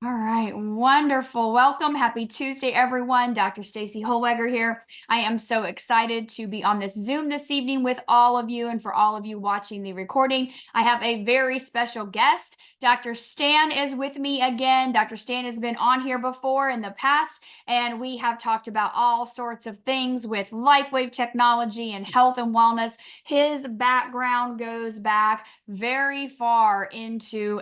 All right, wonderful. Welcome. Happy Tuesday, everyone. Dr. Stacy Holweger here. I am so excited to be on this Zoom this evening with all of you and for all of you watching the recording. I have a very special guest. Dr. Stan is with me again. Dr. Stan has been on here before in the past, and we have talked about all sorts of things with LifeWave technology and health and wellness. His background goes back very far into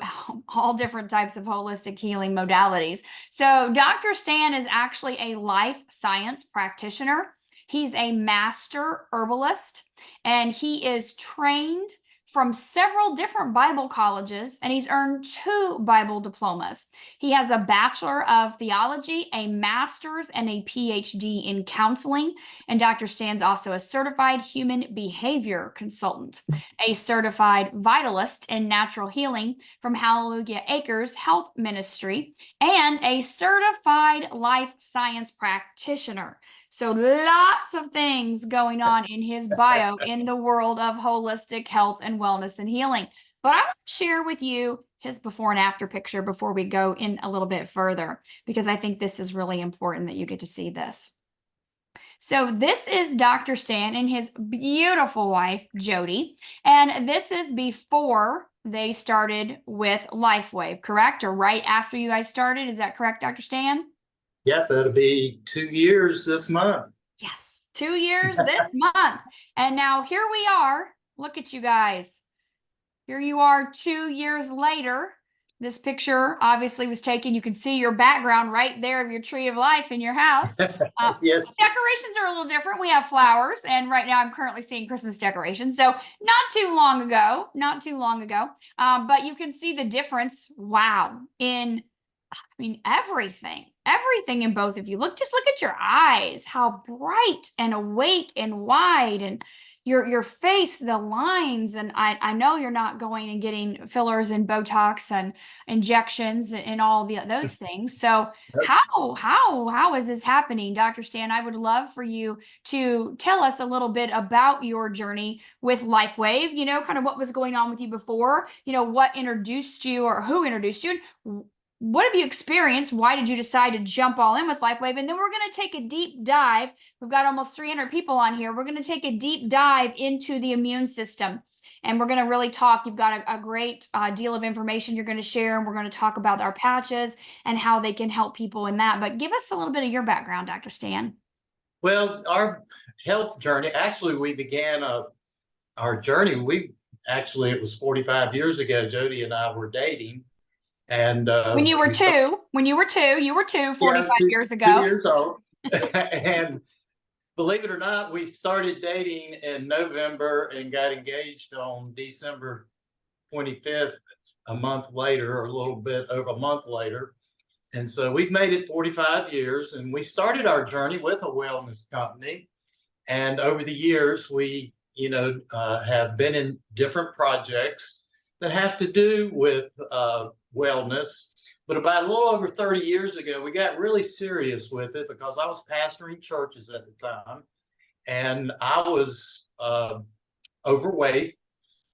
all different types of holistic healing modalities. So Dr. Stan is actually a life science practitioner. He's a master herbalist, and he is trained from several different Bible colleges, and he's earned 2 Bible diplomas. He has a Bachelor of Theology, a Master's, and a PhD in counseling. And Dr. Stan's also a certified human behavior consultant, a certified vitalist in natural healing from Hallelujah Acres Health Ministry, and a certified life science practitioner. So lots of things going on in his bio in the world of holistic health and wellness and healing. But I want to share with you his before and after picture before we go in a little bit further, because I think this is really important that you get to see this. So this is Dr. Stan and his beautiful wife, Jody. And this is before they started with LifeWave, correct? Or right after you guys started. Is that correct, Dr. Stan? Yep, that'll be 2 years this month. Yes, 2 years this month. And now here we are. Look at you guys. Here you are 2 years later. This picture obviously was taken. You can see your background right there of your tree of life in your house. Yes. Decorations are a little different. We have flowers, and right now I'm currently seeing Christmas decorations. So not too long ago, but you can see the difference. Wow. Everything in both of you. Just look at your eyes, how bright and awake and wide, and your face, the lines. And I know you're not going and getting fillers and Botox and injections and all those things. So how is this happening, Dr. Stan? I would love for you to tell us a little bit about your journey with LifeWave, kind of what was going on with you before, what introduced you or who introduced you. What have you experienced? Why did you decide to jump all in with LifeWave? And then we're going to take a deep dive. We've got almost 300 people on here. We're going to take a deep dive into the immune system. And we're going to really talk. You've got a great deal of information you're going to share. And we're going to talk about our patches and how they can help people in that. But give us a little bit of your background, Dr. Stan. Well, our health journey, actually, we began our journey. It was 45 years ago. Jody and I were dating. And when you were two, you were two 45 years ago. 2 years old. And believe it or not, we started dating in November and got engaged on December 25th, a month later, or a little bit over a month later. And so we've made it 45 years, and we started our journey with a wellness company. And over the years, we, have been in different projects that have to do with wellness. But about a little over 30 years ago, we got really serious with it because I was pastoring churches at the time, and I was overweight.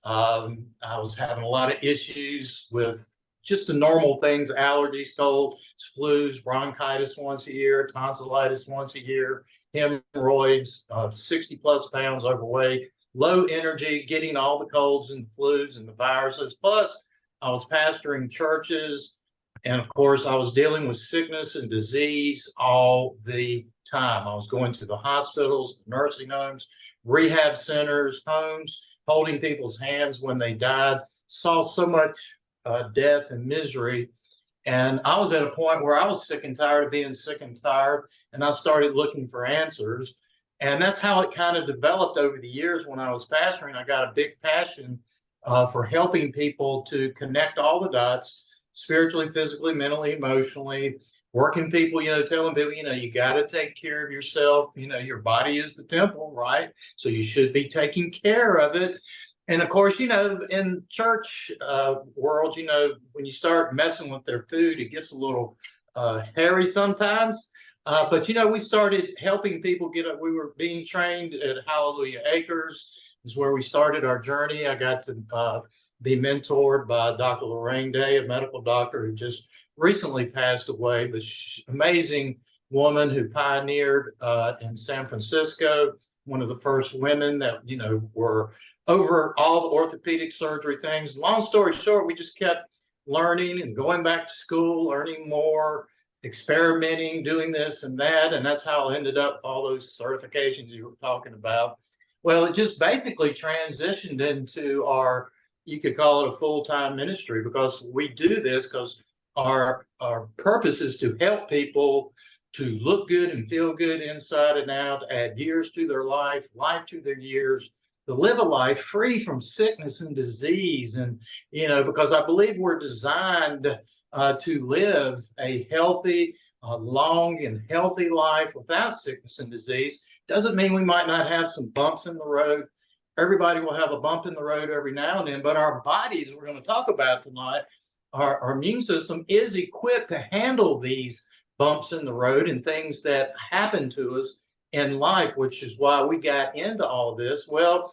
I was having a lot of issues with just the normal things: allergies, colds, flus, bronchitis once a year, tonsillitis once a year, hemorrhoids, 60 plus pounds overweight, low energy, getting all the colds and the flus and the viruses. Plus, I was pastoring churches. And of course, I was dealing with sickness and disease all the time. I was going to the hospitals, the nursing homes, rehab centers, homes, holding people's hands when they died, saw so much death and misery. And I was at a point where I was sick and tired of being sick and tired, and I started looking for answers. And that's how it kind of developed over the years. When I was pastoring, I got a big passion for helping people to connect all the dots, spiritually, physically, mentally, emotionally, working people, telling people, you got to take care of yourself. Your body is the temple, right? So you should be taking care of it. And of course, in church world, when you start messing with their food, it gets a little hairy sometimes. But we started helping people we were being trained at Hallelujah Acres, is where we started our journey. I got to be mentored by Dr. Lorraine Day, a medical doctor who just recently passed away, but amazing woman who pioneered in San Francisco, one of the first women that, were over all the orthopedic surgery things. Long story short, we just kept learning and going back to school, learning more, experimenting, doing this and that. And that's how I ended up all those certifications you were talking about. Well, it just basically transitioned into you could call it a full-time ministry, because we do this because our purpose is to help people to look good and feel good inside and out, add years to their life to their years, to live a life free from sickness and disease. And, because I believe we're designed to live a healthy, long and healthy life without sickness and disease. Doesn't mean we might not have some bumps in the road. Everybody will have a bump in the road every now and then, but our bodies, we're going to talk about tonight, our immune system is equipped to handle these bumps in the road and things that happen to us in life, which is why we got into all this. Well,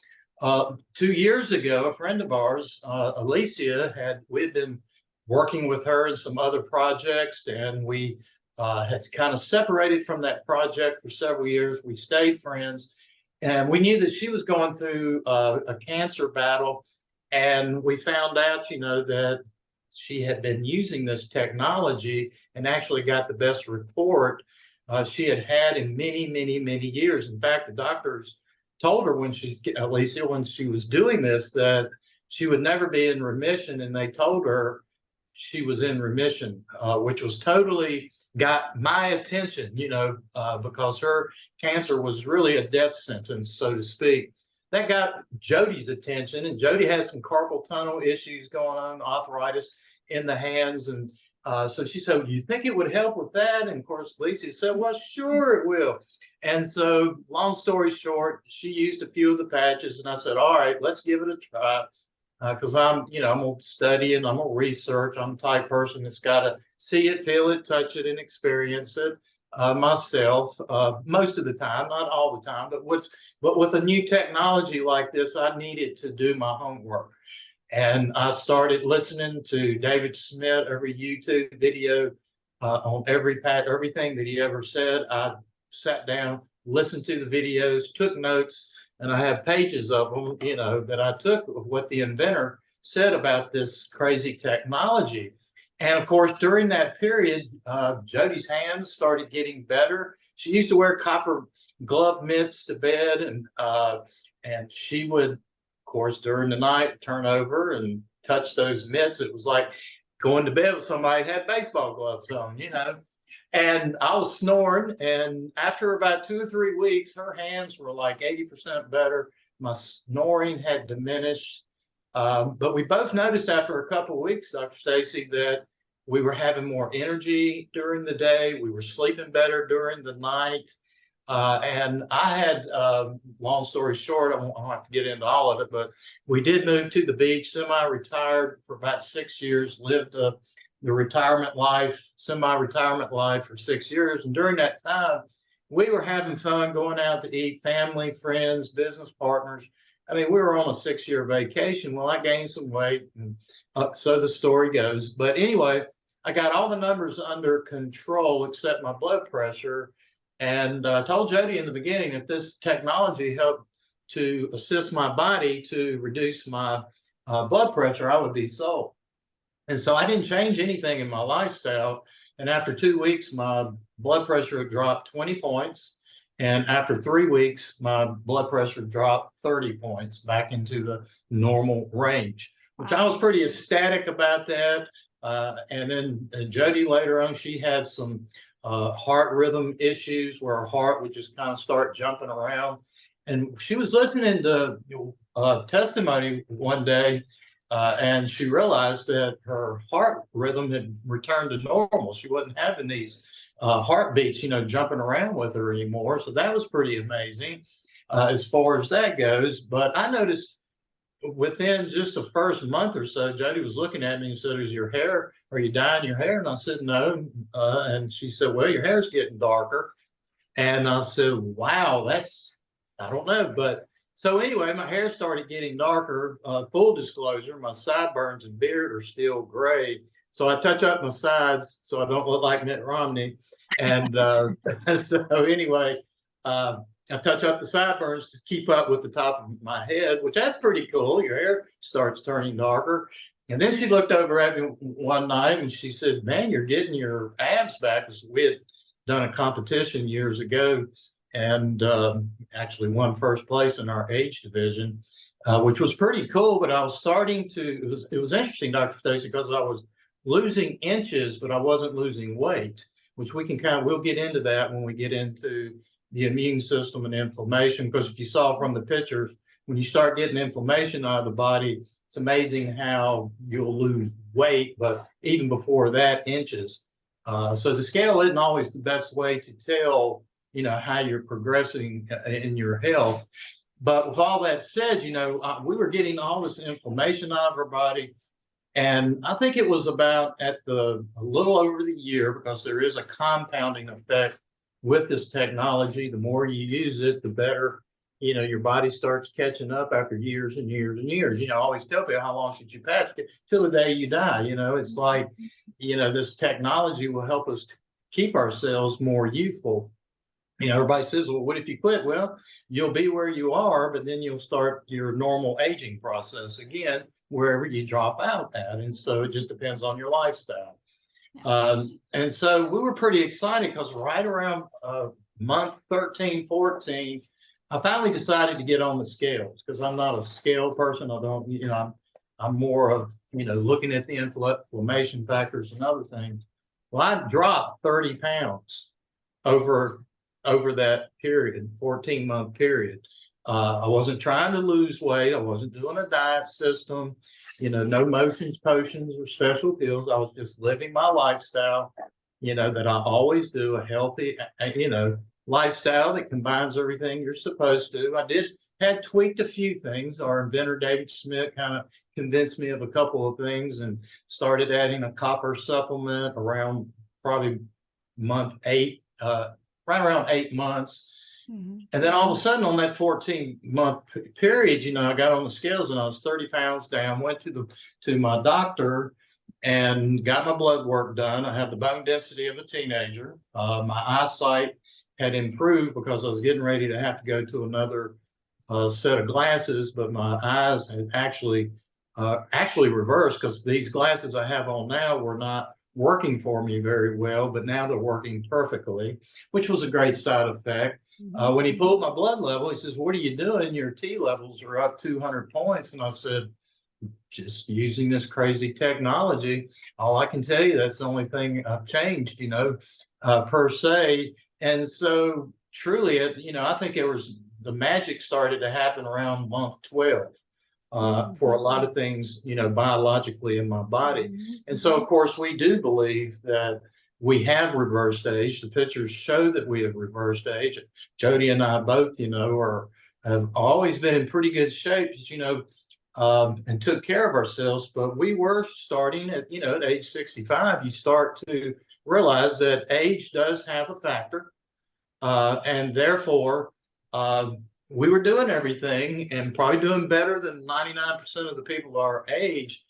2 years ago, a friend of ours, Alicia, we'd been working with her in some other projects, and we had kind of separated from that project for several years. We stayed friends, and we knew that she was going through a cancer battle. And we found out, that she had been using this technology and actually got the best report she had in many, many, many years. In fact, the doctors told her Alicia, when she was doing this, that she would never be in remission. And they told her she was in remission, which was totally got my attention, because her cancer was really a death sentence, so to speak. That got Jody's attention, and Jody has some carpal tunnel issues going on, arthritis in the hands. And so she said, "Do you think it would help with that?" And of course, Lisa said, "Well, sure it will." And so, long story short, she used a few of the patches, and I said, "All right, let's give it a try." Because I'm going to study it, I'm going to research. I'm the type person that's got to see it, feel it, touch it, and experience it myself most of the time, not all the time. But with a new technology like this, I needed to do my homework. And I started listening to David Smith, every YouTube video on everything that he ever said. I sat down, listened to the videos, took notes, and I have pages of them, that I took of what the inventor said about this crazy technology. And of course, during that period, Jody's hands started getting better. She used to wear copper glove mitts to bed, and she would, of course, during the night, turn over and touch those mitts. It was like going to bed with somebody that had baseball gloves on, And I was snoring, and after about 2 or 3 weeks, her hands were like 80% better. My snoring had diminished. But we both noticed after a couple of weeks, Dr. Stacy, that we were having more energy during the day. We were sleeping better during the night. And I had, long story short, I won't have to get into all of it, but we did move to the beach, semi-retired for about 6 years, lived the retirement life, semi-retirement life for 6 years. And during that time, we were having fun, going out to eat, family, friends, business partners. I mean, we were on a 6-year vacation. Well, I gained some weight, and so the story goes. But anyway, I got all the numbers under control except my blood pressure. And I told Jody in the beginning, if this technology helped to assist my body to reduce my blood pressure, I would be sold. And so I didn't change anything in my lifestyle. And after 2 weeks, my blood pressure had dropped 20 points. And after 3 weeks, my blood pressure dropped 30 points back into the normal range, which I was pretty ecstatic about that. And then Jody later on, she had some heart rhythm issues where her heart would just kind of start jumping around. And she was listening to testimony one day, and she realized that her heart rhythm had returned to normal. She wasn't having these heartbeats, jumping around with her anymore. So that was pretty amazing as far as that goes. But I noticed within just the first month or so, Jody was looking at me and said, are you dyeing your hair? And I said, no. And she said, well, your hair's getting darker. And I said, wow, I don't know. But so anyway, my hair started getting darker. Full disclosure, my sideburns and beard are still gray. So I touch up my sides so I don't look like Mitt Romney. And so anyway, I touch up the sideburns to keep up with the top of my head, which that's pretty cool. Your hair starts turning darker. And then she looked over at me one night and she said, man, you're getting your abs back. Because we had done a competition years ago and actually won first place in our age division, which was pretty cool. But I was starting to, it was interesting, Dr. Stacy, because I was losing inches, but I wasn't losing weight, which we can we'll get into that when we get into the immune system and inflammation. Because if you saw from the pictures, when you start getting inflammation out of the body, it's amazing how you'll lose weight, but even before that, inches. So the scale isn't always the best way to tell, how you're progressing in your health. But with all that said, we were getting all this inflammation out of our body. And I think it was about a little over the year, because there is a compounding effect with this technology. The more you use it, the better, your body starts catching up after years and years and years. I always tell people, how long should you patch? Till the day you die. It's like, this technology will help us keep ourselves more youthful. Everybody says, well, what if you quit? Well, you'll be where you are, but then you'll start your normal aging process again, wherever you drop out at. And so it just depends on your lifestyle. And so we were pretty excited, because right around month 13, 14, I finally decided to get on the scales, because I'm not a scale person. I don't, I'm more of, looking at the inflammation factors and other things. Well, I dropped 30 pounds over that period, 14-month period. I wasn't trying to lose weight. I wasn't doing a diet system, no motions, potions, or special pills. I was just living my lifestyle, that I always do, a healthy, lifestyle that combines everything you're supposed to. Had tweaked a few things. Our inventor, David Schmidt, kind of convinced me of a couple of things and started adding a copper supplement around probably month 8, right around 8 months. Mm-hmm. And then all of a sudden, on that 14-month period, I got on the scales and I was 30 pounds down, went to my doctor and got my blood work done. I had the bone density of a teenager. My eyesight had improved, because I was getting ready to have to go to another set of glasses, but my eyes had actually reversed, because these glasses I have on now were not working for me very well, but now they're working perfectly, which was a great side effect. When he pulled my blood level, he says, what are you doing? Your T levels are up 200 points. And I said, just using this crazy technology. All I can tell you, that's the only thing I've changed, per se. And so truly, I think the magic started to happen around month 12 for a lot of things, biologically in my body. And so, of course, we do believe that we have reversed age. The pictures show that we have reversed age. Jody and I both, have always been in pretty good shape, and took care of ourselves. But we were starting at age 65, you start to realize that age does have a factor. And therefore, we were doing everything and probably doing better than 99% of the people our age.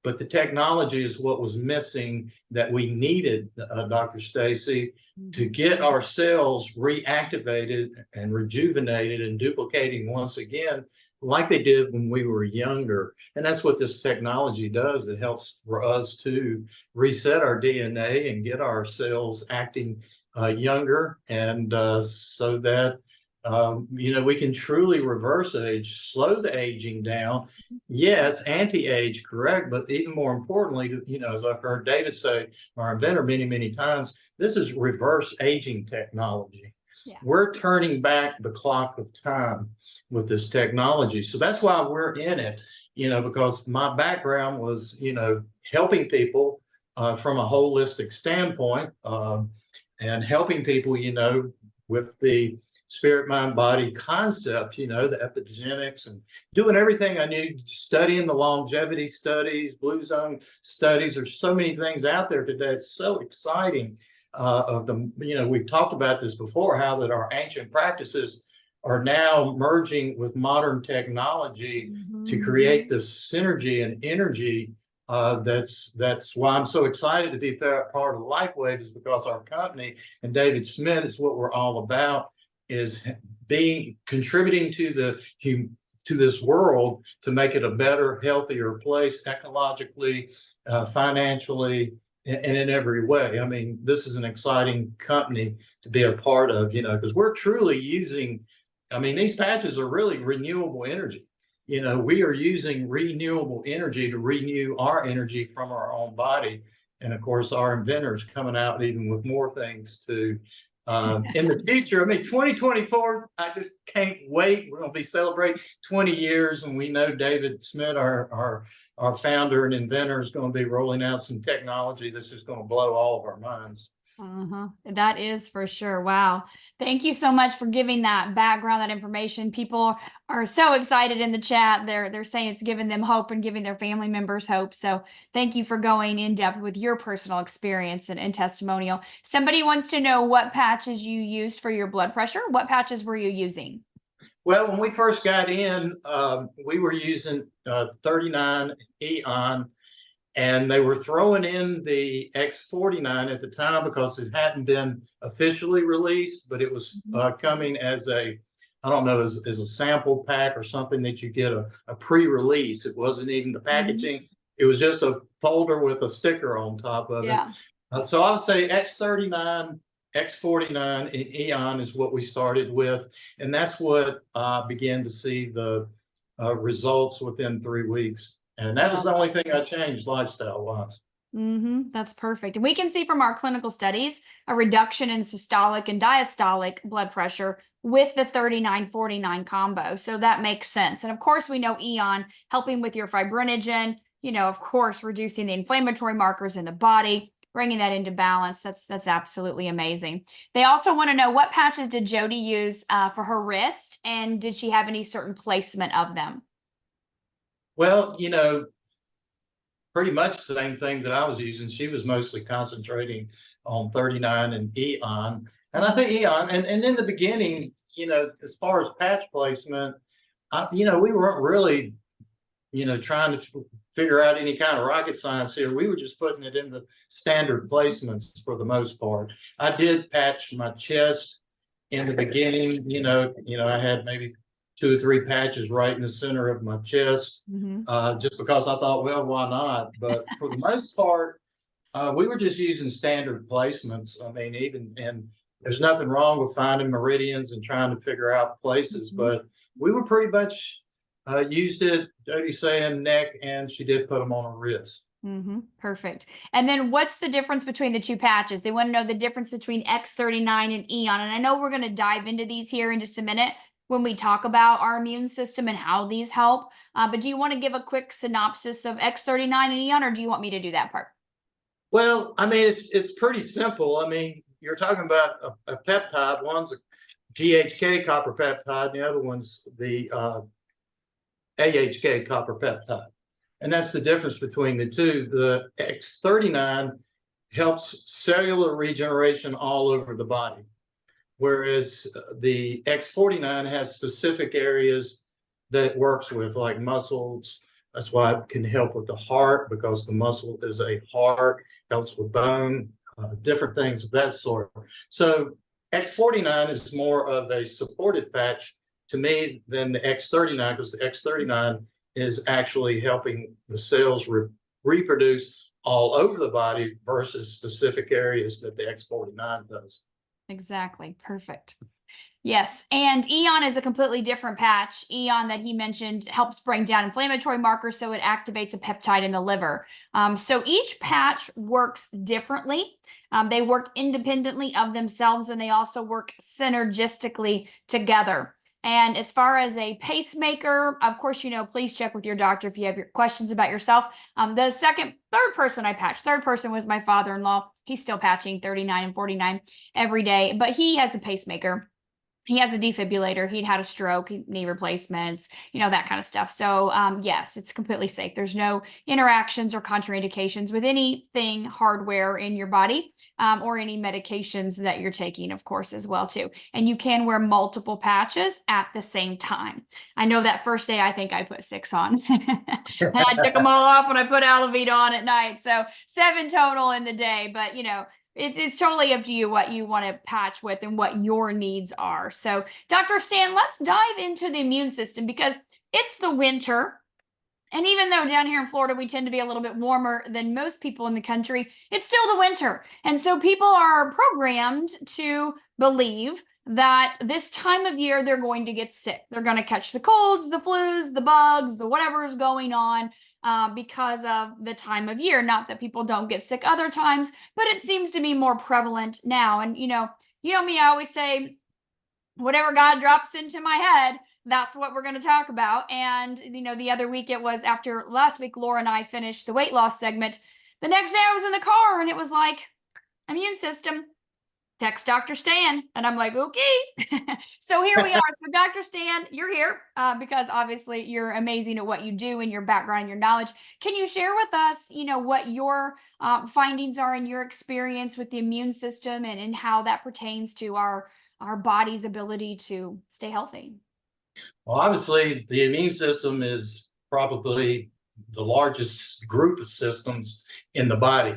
But the technology is what was missing, that we needed, Dr. Stacy, to get our cells reactivated and rejuvenated and duplicating once again, like they did when we were younger. And that's what this technology does. It helps for us to reset our DNA and get our cells acting younger, and so that we can truly reverse age, slow the aging down. Yes, anti-age, correct, but even more importantly, as I've heard David say, our inventor, many, many times, this is reverse aging technology. Yeah. We're turning back the clock of time with this technology. So that's why we're in it, because my background was, helping people from a holistic standpoint, and helping people, with the spirit, mind, body concept, the epigenetics, and doing everything I knew, studying the longevity studies, Blue Zone studies. There's so many things out there today. It's so exciting. We've talked about this before, how that our ancient practices are now merging with modern technology to create this synergy and energy That's why I'm so excited to be part of LifeWave, is because our company and David Smith is what we're all about, is contributing to this world to make it a better, healthier place ecologically, financially, and in every way. I mean, this is an exciting company to be a part of, because we're truly using, I mean, these patches are really renewable energy. We are using renewable energy to renew our energy from our own body. And of course, our inventors coming out even with more things to in the future. I mean, 2024, I just can't wait. We're going to be celebrating 20 years, and we know David Smith, our founder and inventor, is going to be rolling out some technology that's just going to blow all of our minds. That is for sure. Wow. Thank you so much for giving that background, that information. People are so excited in the chat. They're saying it's giving them hope and giving their family members hope. So thank you for going in depth with your personal experience and testimonial. Somebody wants to know what patches you used for your blood pressure. What patches were you using? Well, when we first got in, we were using 39 Eon. And they were throwing in the X49 at the time because it hadn't been officially released, but it was coming as I don't know, as a sample pack or something that you get a pre-release. It wasn't even the packaging. It was just a folder with a sticker on top of it. So I would say X39, X49, and Eon is what we started with. And that's what began to see the results within 3 weeks. And that was the only thing I changed lifestyle-wise. That's perfect. And we can see from our clinical studies a reduction in systolic and diastolic blood pressure with the 39-49 combo. So that makes sense. And of course, we know Eon helping with your fibrinogen, of course, reducing the inflammatory markers in the body, bringing that into balance. That's absolutely amazing. They also want to know, what patches did Jody use for her wrist, and did she have any certain placement of them? Well, pretty much the same thing that I was using. She was mostly concentrating on 39 and Eon. And I think Eon, and in the beginning, as far as patch placement, we weren't really, trying to figure out any kind of rocket science here. We were just putting it in the standard placements for the most part. I did patch my chest in the beginning. I had maybe 2 or 3 patches right in the center of my chest, just because I thought, well, why not? But for the most part, we were just using standard placements. I mean, and there's nothing wrong with finding meridians and trying to figure out places, but we were pretty much used it, Jody's saying neck, and she did put them on her wrist. Perfect. And then what's the difference between the 2 patches? They want to know the difference between X39 and Eon. And I know we're going to dive into these here in just a minute when we talk about our immune system and how these help. But do you want to give a quick synopsis of X39 and Eon, or do you want me to do that part? Well, I mean, it's pretty simple. I mean, you're talking about a peptide. One's a GHK copper peptide, and the other one's the AHK copper peptide. And that's the difference between the two. The X39 helps cellular regeneration all over the body, whereas the X49 has specific areas that it works with, like muscles. That's why it can help with the heart, because the muscle is a heart, helps with bone, different things of that sort. So X49 is more of a supportive patch to me than the X39, because the X39 is actually helping the cells reproduce all over the body versus specific areas that the X49 does. Exactly. Perfect. Yes. And Eon is a completely different patch. Eon, that he mentioned, helps bring down inflammatory markers, so it activates a peptide in the liver. So each patch works differently. They work independently of themselves, and they also work synergistically together. And as far as a pacemaker, of course, please check with your doctor if you have your questions about yourself. The third person I patched, third person was my father-in-law. He's still patching 39 and 49 every day, but he has a pacemaker. he has a defibrillator. He'd had a stroke, knee replacements, that kind of stuff. So, yes, it's completely safe. There's no interactions or contraindications with anything hardware in your body, or any medications that you're taking, of course, as well, too. And you can wear multiple patches at the same time. I know that first day, I think I put 6 on and I took them all off when I put Alavita on at night. So 7 total in the day, but it's totally up to you what you want to patch with and what your needs are. So, Dr. Stan, let's dive into the immune system because it's the winter. And even though down here in Florida, we tend to be a little bit warmer than most people in the country, it's still the winter. And so people are programmed to believe that this time of year, they're going to get sick. They're going to catch the colds, the flus, the bugs, the whatever is going on. Because of the time of year. Not that people don't get sick other times, but it seems to be more prevalent now. And me, I always say, whatever God drops into my head, that's what we're going to talk about. And, the other week it was after last week, Laura and I finished the weight loss segment. The next day I was in the car and it was like, immune system. Text Dr. Stan. And I'm like, okay. So here we are. So Dr. Stan, you're here because obviously you're amazing at what you do and your background and your knowledge. Can you share with us, what your findings are in your experience with the immune system and how that pertains to our body's ability to stay healthy? Well, obviously, the immune system is probably the largest group of systems in the body.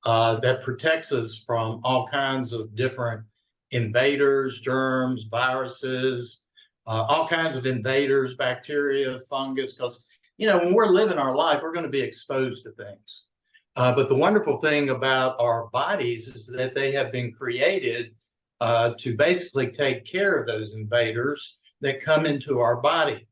That protects us from all kinds of different invaders, germs, viruses, all kinds of invaders, bacteria, fungus, because, when we're living our life, we're going to be exposed to things. But the wonderful thing about our bodies is that they have been created to basically take care of those invaders that come into our body.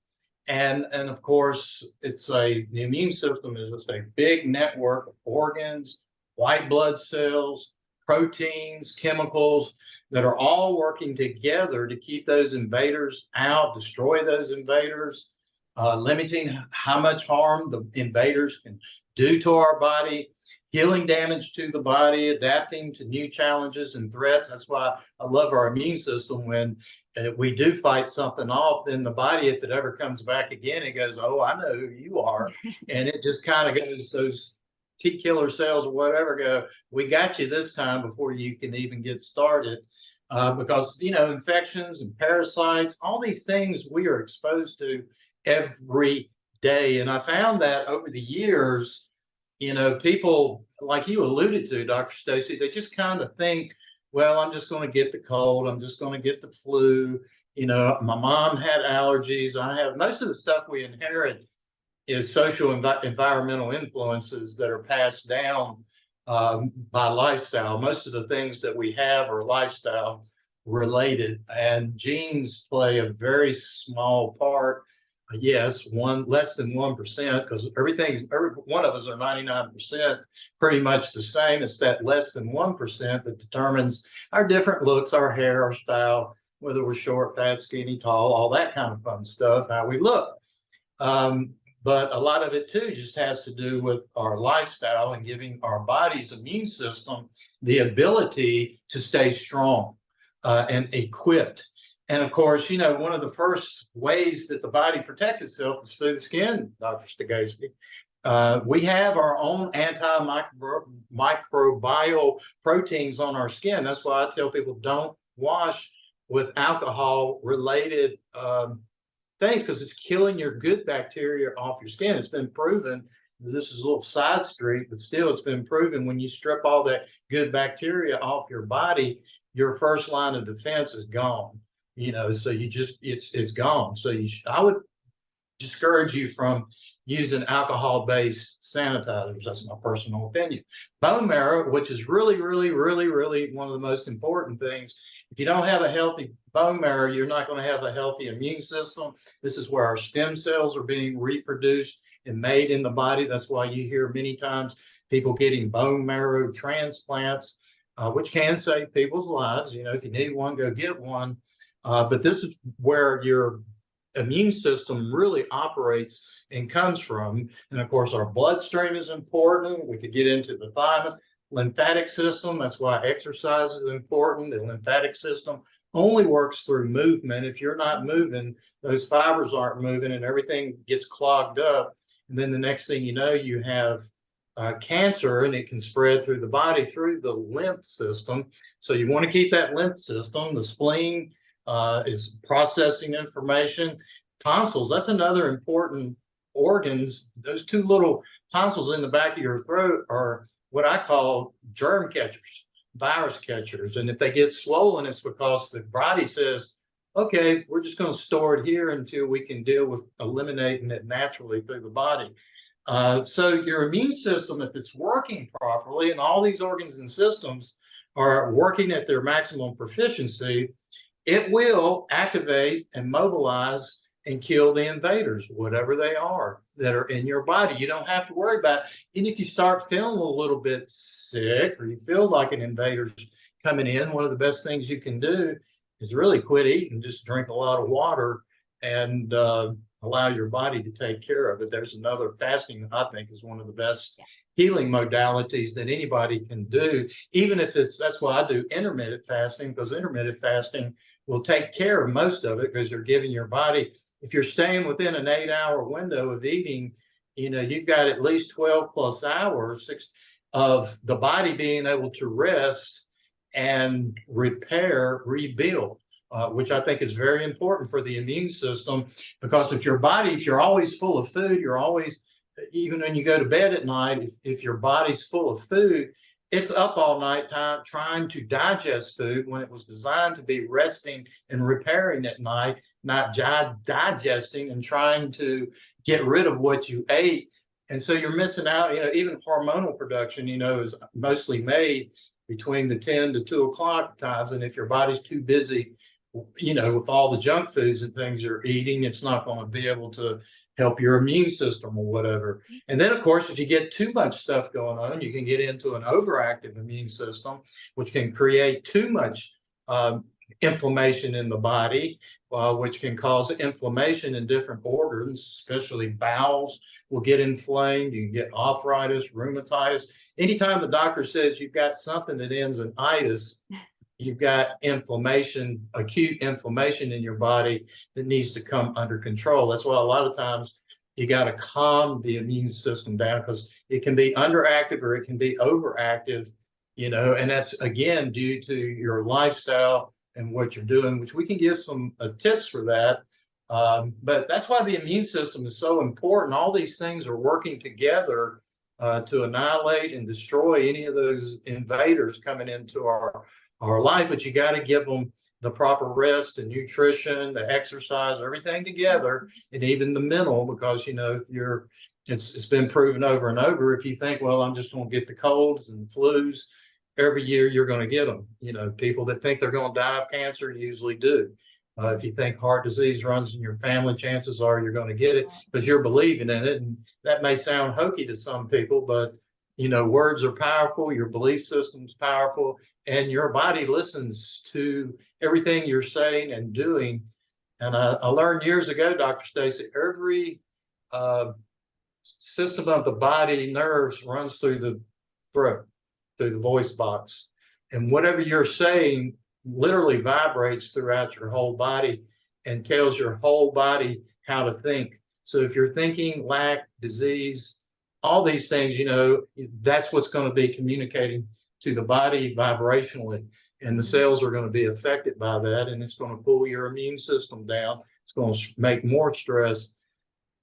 And of course, the immune system is just a big network of organs, white blood cells, proteins, chemicals that are all working together to keep those invaders out, destroy those invaders, limiting how much harm the invaders can do to our body, healing damage to the body, adapting to new challenges and threats. That's why I love our immune system. When we do fight something off, then the body, if it ever comes back again, it goes, oh, I know who you are. And it just kind of goes, those T killer cells or whatever go, we got you this time before you can even get started. Because, infections and parasites, all these things we are exposed to every day. And I found that over the years, people like you alluded to, Dr. Stacy, they just kind of think, well, I'm just going to get the cold. I'm just going to get the flu. My mom had allergies. I have most of the stuff we inherit is social environmental influences that are passed down by lifestyle. Most of the things that we have are lifestyle related, and genes play a very small part. Yes, less than 1%, because every one of us are 99% pretty much the same. It's that less than 1% that determines our different looks, our hair, our style, whether we're short, fat, skinny, tall, all that kind of fun stuff, how we look. But a lot of it too just has to do with our lifestyle and giving our body's immune system the ability to stay strong and equipped. And of course, one of the first ways that the body protects itself is through the skin, Dr. Stagaski. We have our own antimicrobial proteins on our skin. That's why I tell people don't wash with alcohol-related things, because it's killing your good bacteria off your skin. It's been proven. This is a little side street, but still, it's been proven when you strip all that good bacteria off your body, your first line of defense is gone. So it's gone. So I would discourage you from using alcohol-based sanitizers. That's my personal opinion. Bone marrow, which is really, really, really, really one of the most important things. If you don't have a healthy bone marrow, you're not going to have a healthy immune system. This is where our stem cells are being reproduced and made in the body. That's why you hear many times people getting bone marrow transplants, which can save people's lives. If you need one, go get one. But this is where your immune system really operates and comes from. And of course, our bloodstream is important. We could get into the thymus, lymphatic system. That's why exercise is important. The lymphatic system only works through movement. If you're not moving, those fibers aren't moving and everything gets clogged up. And then the next thing you know, you have cancer, and it can spread through the body through the lymph system. So you want to keep that lymph system. The spleen is processing information. Tonsils, that's another important organs. Those two little tonsils in the back of your throat are what I call germ catchers, virus catchers. And if they get swollen, it's because the body says, okay, we're just going to store it here until we can deal with eliminating it naturally through the body. So your immune system, if it's working properly, and all these organs and systems are working at their maximum proficiency, it will activate and mobilize and kill the invaders, whatever they are that are in your body. You don't have to worry about, and if you start feeling a little bit sick or you feel like an invader's coming in, one of the best things you can do is really quit eating, just drink a lot of water and allow your body to take care of it. There's another, fasting, I think, is one of the best healing modalities that anybody can do, even if it's, that's why I do intermittent fasting, because intermittent fasting will take care of most of it, because you're giving your body, if you're staying within an 8-hour window of eating, you know, you've got at least 12 plus hours of the body being able to rest and repair, rebuild. Which I think is very important for the immune system, because if your body, if you're always full of food, you're always, even when you go to bed at night, if your body's full of food, it's up all night time trying to digest food when it was designed to be resting and repairing at night, not digesting and trying to get rid of what you ate. And so you're missing out, you know, even hormonal production, you know, is mostly made between the 10 to 2 o'clock times. And if your body's too busy, you know, with all the junk foods and things you're eating, it's not going to be able to help your immune system or whatever. And then, of course, if you get too much stuff going on, you can get into an overactive immune system, which can create too much inflammation in the body, which can cause inflammation in different organs, especially bowels will get inflamed. You can get arthritis, rheumatitis. Anytime the doctor says you've got something that ends in itis, you've got inflammation, acute inflammation in your body that needs to come under control. That's why a lot of times you got to calm the immune system down, because it can be underactive or it can be overactive, you know, and that's again due to your lifestyle and what you're doing, which we can give some tips for that. But that's why the immune system is so important. All these things are working together to annihilate and destroy any of those invaders coming into our life, but you got to give them the proper rest and nutrition, the exercise, everything together, and even the mental, because, you know, you're, it's been proven over and over. If you think, well, I'm just going to get the colds and flus every year, you're going to get them. You know, people that think they're going to die of cancer usually do. If you think heart disease runs in your family, chances are you're going to get it because you're believing in it. And that may sound hokey to some people, but you know, words are powerful, your belief system's powerful, and your body listens to everything you're saying and doing. And I learned years ago, Dr. Stacy, every system of the body nerves runs through the throat, through the voice box. And whatever you're saying literally vibrates throughout your whole body and tells your whole body how to think. So if you're thinking lack, disease, all these things, you know, that's what's going to be communicating to the body vibrationally. And the cells are going to be affected by that. And it's going to pull your immune system down. It's going to make more stress.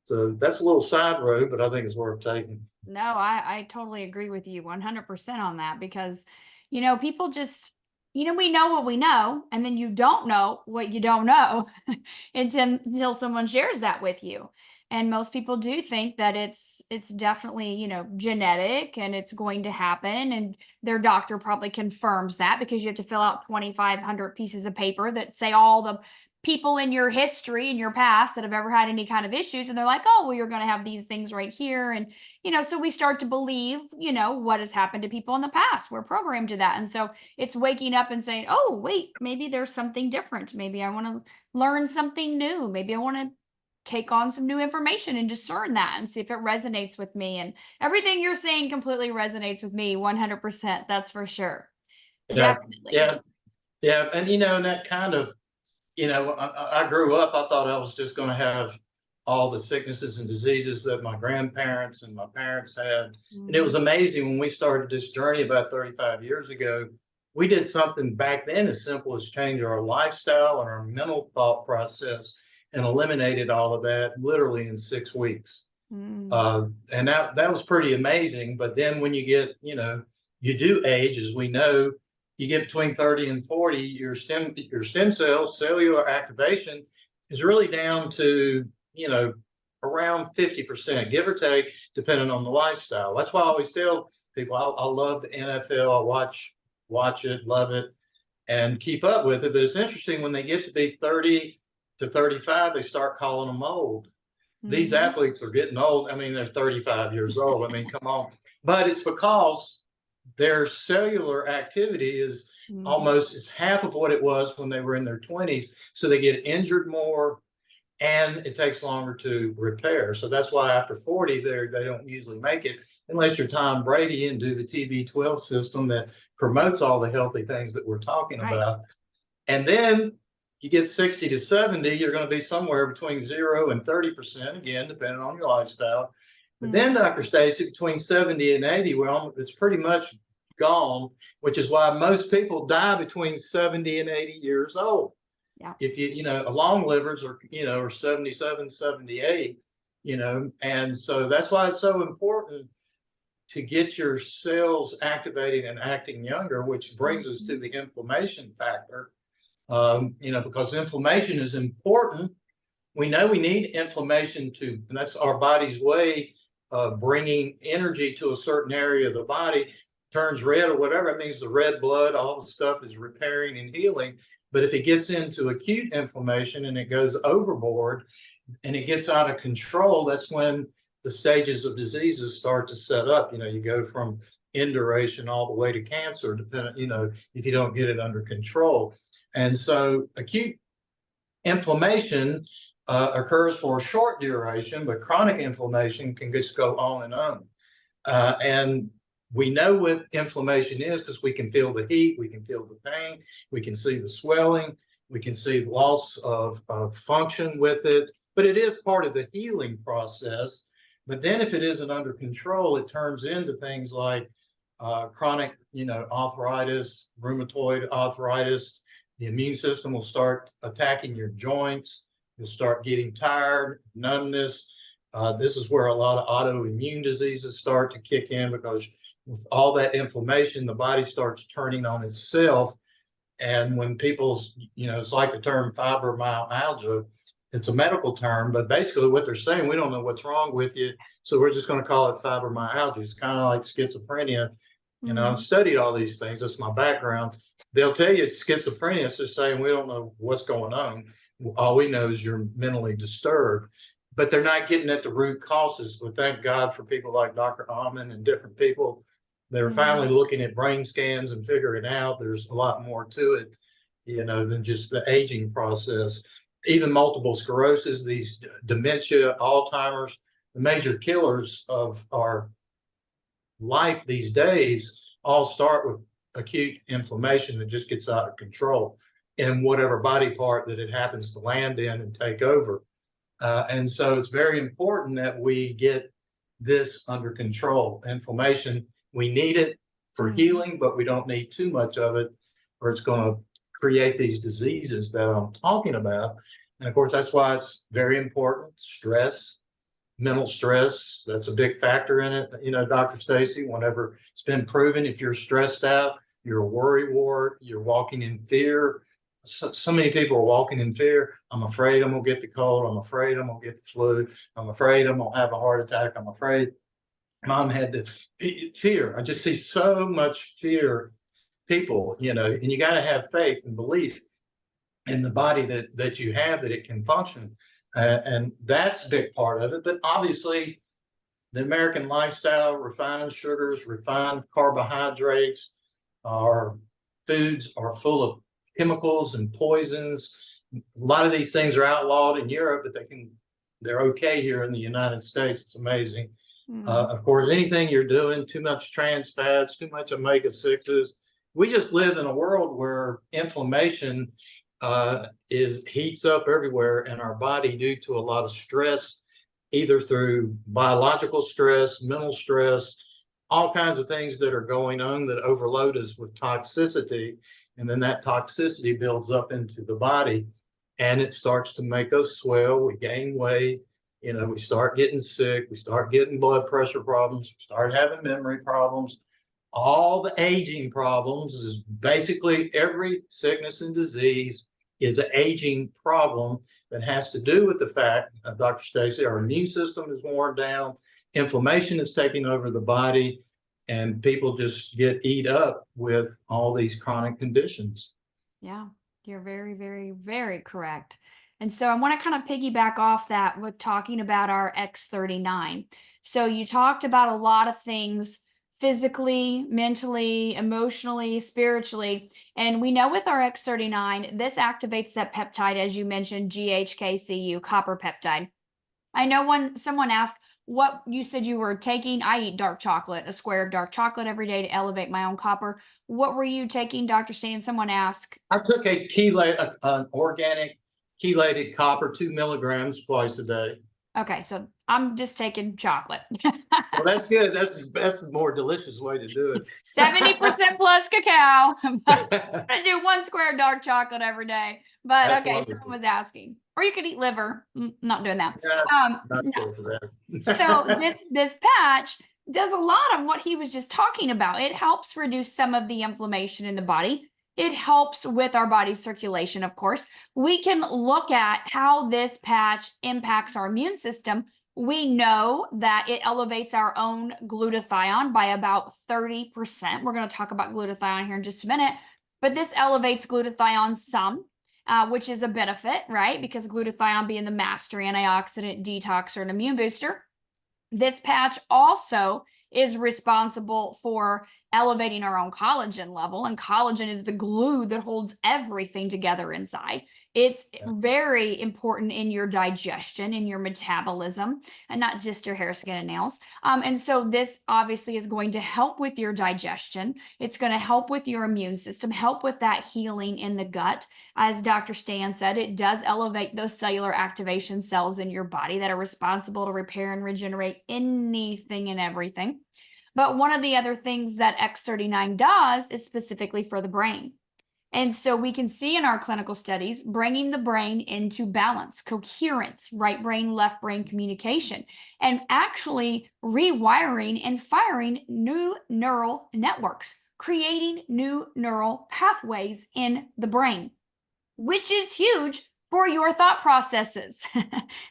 So that's a little side road, but I think it's worth taking. No, I totally agree with you 100% on that, because, you know, people just, you know, we know what we know, and then you don't know what you don't know until someone shares that with you. And most people do think that it's definitely, you know, genetic and it's going to happen. And their doctor probably confirms that, because you have to fill out 2,500 pieces of paper that say all the people in your history, in your past, that have ever had any kind of issues. And they're like, oh, well, you're going to have these things right here. And, you know, so we start to believe, you know, what has happened to people in the past. We're programmed to that. And so it's waking up and saying, oh, wait, maybe there's something different. Maybe I want to learn something new. Maybe I want to take on some new information and discern that and see if it resonates with me. And everything you're saying completely resonates with me 100%. That's for sure. Yeah, Definitely. yeah. Yeah, and and that kind of, I grew up, I thought I was just going to have all the sicknesses and diseases that my grandparents and my parents had. And it was Mhm. amazing when we started this journey about 35 years ago. We did something back then as simple as change our lifestyle and our mental thought process and eliminated all of that literally in 6 weeks. Mm. Uh, and that was pretty amazing. But then when you get, you do age, as we know, you get between 30 and 40, your stem cells, cellular activation is really down to, around 50%, give or take, depending on the lifestyle. That's why I always tell people I love the NFL. I watch it, love it, and keep up with it. But it's interesting when they get to be 30 to 35, they start calling them old. These Mhm. athletes are getting old. I mean, they're 35 years old. I mean, come on. But it's because their cellular activity is Mhm. almost is half of what it was when they were in their 20s. So they get injured more and it takes longer to repair. So that's why after 40, they don't usually make it unless you're Tom Brady and do the TB12 system that promotes all the healthy things that we're talking Right. about. And then you get 60 to 70, you're going to be somewhere between 0 and 30%, again, depending on your lifestyle. But then, Mhm. Dr. Stacy, between 70 and 80, well, it's pretty much gone, which is why most people die between 70 and 80 years old. Yeah. If long livers are 77, 78, and so that's why it's so important to get your cells activated and acting younger, which brings us to Mhm. the inflammation factor. Because inflammation is important. We know we need inflammation and that's our body's way of bringing energy to a certain area of the body. Turns red or whatever, it means the red blood, all the stuff is repairing and healing. But if it gets into acute inflammation and it goes overboard and it gets out of control, that's when the stages of diseases start to set up. You go from induration all the way to cancer, depending, if you don't get it under control. And so acute inflammation occurs for a short duration, but chronic inflammation can just go on and on. And we know what inflammation is because we can feel the heat, we can feel the pain, we can see the swelling, we can see the loss of function with it. But it is part of the healing process. But then, if it isn't under control, it turns into things like chronic, arthritis, rheumatoid arthritis. The immune system will start attacking your joints. You'll start getting tired, numbness. This is where a lot of autoimmune diseases start to kick in because with all that inflammation, the body starts turning on itself. And when people's, it's like the term fibromyalgia, it's a medical term, but basically what they're saying, we don't know what's wrong with you. So we're just going to call it fibromyalgia. It's kind of like schizophrenia. I've Mhm. studied all these things. That's my background. They'll tell you it's schizophrenia. It's just saying we don't know what's going on. All we know is you're mentally disturbed, but they're not getting at the root causes. But thank God for people like Dr. Almond and different people. They're finally Mhm. looking at brain scans and figuring out there's a lot more to it, than just the aging process. Even multiple sclerosis, these dementia, Alzheimer's, the major killers of our life these days all start with acute inflammation that just gets out of control in whatever body part that it happens to land in and take over. And so it's very important that we get this under control. Inflammation, we need it for Mhm. healing, but we don't need too much of it, or it's going to create these diseases that I'm talking about. And of course, that's why it's very important. Stress, mental stress, that's a big factor in it. Dr. Stacy, whenever it's been proven, if you're stressed out, you're a worry wart, you're walking in fear. So many people are walking in fear. I'm afraid I'm gonna get the cold. I'm afraid I'm gonna get the flu. I'm afraid I'm gonna have a heart attack. I'm afraid mom had to fear. I just see so much fear, people, and you got to have faith and belief in the body that you have that it can function. And that's a big part of it. But obviously, the American lifestyle, refined sugars, refined carbohydrates, our foods are full of chemicals and poisons. A lot of these things are outlawed in Europe, but they're okay here in the United States. It's amazing. Mhm. Of course, anything you're doing, too much trans fats, too much omega 6s, we just live in a world where inflammation is heats up everywhere in our body due to a lot of stress, either through biological stress, mental stress, all kinds of things that are going on that overload us with toxicity. And then that toxicity builds up into the body and it starts to make us swell. We gain weight. We start getting sick. We start getting blood pressure problems. We start having memory problems. All the aging problems is basically every sickness and disease is an aging problem that has to do with the fact, Dr. Stacy, our immune system is worn down, inflammation is taking over the body, and people just get eat up with all these chronic conditions. Yeah, you're very, very, very correct. And so I want to kind of piggyback off that with talking about our X39. So you talked about a lot of things physically, mentally, emotionally, spiritually. And we know with our X39, this activates that peptide, as you mentioned, GHKCU, copper peptide. I know when someone asked what you said you were taking, I eat dark chocolate, a square of dark chocolate every day to elevate my own copper. What were you taking, Dr. Stan? Someone asked. I took a chelate, an organic chelated copper, 2 milligrams twice a day. Okay, so I'm just taking chocolate. Well, that's good. That's the more delicious way to do it. 70% plus cacao. I'm gonna do 1 square of dark chocolate every day. But That's okay, wonderful. someone was asking. Or you could eat liver. Not doing that. Yeah, not No. sure for that. So this patch does a lot of what he was just talking about. It helps reduce some of the inflammation in the body. It helps with our body's circulation, of course. We can look at how this patch impacts our immune system. We know that it elevates our own glutathione by about 30%. We're going to talk about glutathione here in just a minute, but this elevates glutathione some. Which is a benefit, right? Because glutathione being the master antioxidant, detoxer, and immune booster. This patch also is responsible for elevating our own collagen level, and collagen is the glue that holds everything together inside. It's very important in your digestion, in your metabolism, and not just your hair, skin, and nails. And so this obviously is going to help with your digestion. It's going to help with your immune system, help with that healing in the gut. As Dr. Stan said, it does elevate those cellular activation cells in your body that are responsible to repair and regenerate anything and everything. But one of the other things that X39 does is specifically for the brain. And so we can see in our clinical studies, bringing the brain into balance, coherence, right brain, left brain communication, and actually rewiring and firing new neural networks, creating new neural pathways in the brain, which is huge for your thought processes.